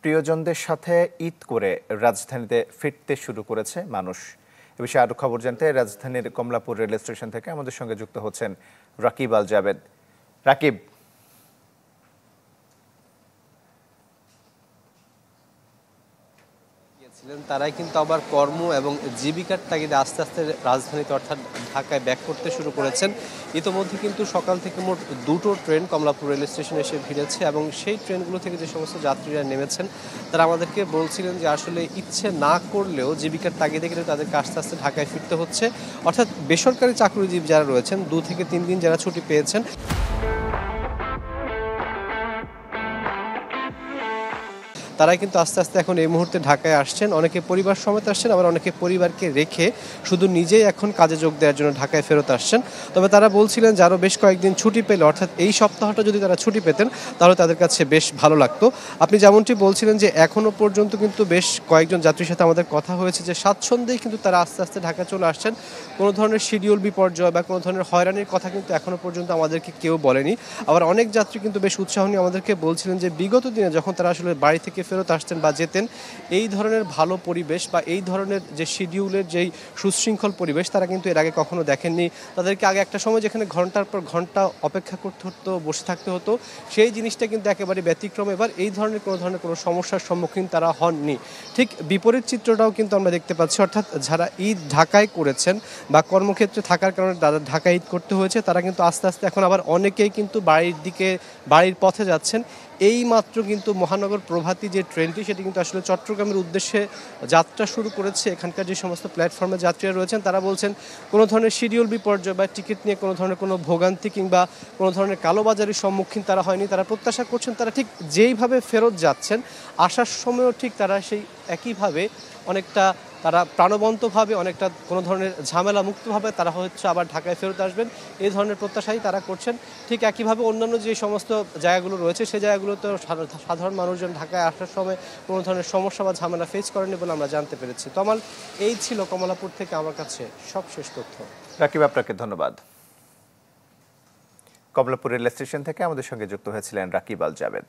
প্রিয়জনদের সাথে ঈদ করে রাজধানীতে ফিরতে শুরু করেছে মানুষ। এ বিষয়ে আরো খবর জানতে রাজধানীর কমলাপুর রেল স্টেশন থেকে আমাদের সঙ্গে যুক্ত হচ্ছেন রাকিব আল জাবেদ। রাকিব, তারাই কিন্তু আবার কর্ম এবং জীবিকার তাগিদে আস্তে আস্তে রাজধানীতে অর্থাৎ ঢাকায় ব্যাক করতে শুরু করেছেন। ইতোমধ্যে কিন্তু সকাল থেকে মোট দুটো ট্রেন কমলাপুর রেল স্টেশনে এসে ভিড়েছে এবং সেই ট্রেনগুলো থেকে যে সমস্ত যাত্রীরা নেমেছেন তারা আমাদেরকে বলছিলেন যে আসলে ইচ্ছে না করলেও জীবিকার তাগিদে কিন্তু তাদেরকে আস্তে আস্তে ঢাকায় ফিরতে হচ্ছে। অর্থাৎ বেসরকারি চাকরিজীবী যারা রয়েছেন 2 থেকে 3 দিন যারা ছুটি পেয়েছেন তারাই কিন্তু আস্তে আস্তে এখন এই মুহূর্তে ঢাকায় আসছেন। অনেকে পরিবার সমেত আসছেন, আবার অনেকে পরিবারকে রেখে শুধু নিজেই এখন কাজে যোগ দেওয়ার জন্য ঢাকায় ফেরত আসছেন। তবে তারা বলছিলেন যে আরও বেশ কয়েকদিন ছুটি পেলে, অর্থাৎ এই সপ্তাহটা যদি তারা ছুটি পেতেন তাহলে তাদের কাছে বেশ ভালো লাগতো। আপনি যেমনটি বলছিলেন যে এখনও পর্যন্ত কিন্তু বেশ কয়েকজন যাত্রীর সাথে আমাদের কথা হয়েছে যে স্বাচ্ছন্দ্যেই কিন্তু তারা আস্তে আস্তে ঢাকায় চলে আসছেন। কোনো ধরনের শিডিউল বিপর্যয় বা কোনো ধরনের হয়রানির কথা কিন্তু এখনও পর্যন্ত আমাদেরকে কেউ বলেনি। আবার অনেক যাত্রী কিন্তু বেশ উৎসাহ নিয়ে আমাদেরকে বলছিলেন যে বিগত দিনে যখন তারা আসলে বাড়ি থেকে ফেরত আসতেন বা যেতেন, এই ধরনের ভালো পরিবেশ বা এই ধরনের যে শিডিউলের যেই সুশৃঙ্খল পরিবেশ তারা কিন্তু এর আগে কখনো দেখেননি। তাদেরকে আগে একটা সময় যেখানে ঘন্টার পর ঘন্টা অপেক্ষা করতে হতো, বসে থাকতে হতো, সেই জিনিসটা কিন্তু একেবারে ব্যতিক্রম। এবার এই ধরনের কোনো সমস্যার সম্মুখীন তারা হননি। ঠিক বিপরীত চিত্রটাও কিন্তু আমরা দেখতে পাচ্ছি। অর্থাৎ যারা ঈদ ঢাকায় করেছেন বা কর্মক্ষেত্রে থাকার কারণে ঢাকায় ঈদ করতে হয়েছে, তারা কিন্তু আস্তে আস্তে এখন আবার অনেকেই কিন্তু বাড়ির পথে যাচ্ছেন। এই মাত্র কিন্তু মহানগর প্রভাতী যে ট্রেনটি সেটি কিন্তু আসলে চট্টগ্রামের উদ্দেশ্যে যাত্রা শুরু করেছে। এখানকার যে সমস্ত প্ল্যাটফর্মে যাত্রীরা রয়েছেন তারা বলছেন কোনো ধরনের শিডিউল বিপর্যয় বা টিকিট নিয়ে কোনো ধরনের কোনো ভোগান্তি কিংবা কোনো ধরনের কালোবাজারির সম্মুখীন তারা হয়নি। তারা প্রত্যাশা করছেন তারা ঠিক যেইভাবে ফেরত যাচ্ছেন আসার সময়ও ঠিক তারা সেই একইভাবে অনেকটা তারা প্রাণবন্তভাবে, অনেকটা কোনো ধরনের ঝামেলা মুক্তভাবে তারা হচ্ছে আবার ঢাকায় ফেরত আসবেন, এই ধরনের প্রত্যাশাই তারা করছেন। ঠিক একইভাবে অন্যান্য যে সমস্ত জায়গাগুলো রয়েছে সেই জায়গাগুলোতে সাধারণ মানুষজন ঢাকায় আসার সময় কোনো ধরনের সমস্যা বা ঝামেলা ফেস করেনি বলে আমরা জানতে পেরেছি। তমাল, এই ছিল কমলাপুর থেকে আমার কাছে সবশেষ তথ্য। রাকিব, আপনাকে ধন্যবাদ। কমলাপুর রেল স্টেশন থেকে আমাদের সঙ্গে যুক্ত হয়েছিলেন রাকিব আল জাবেদ।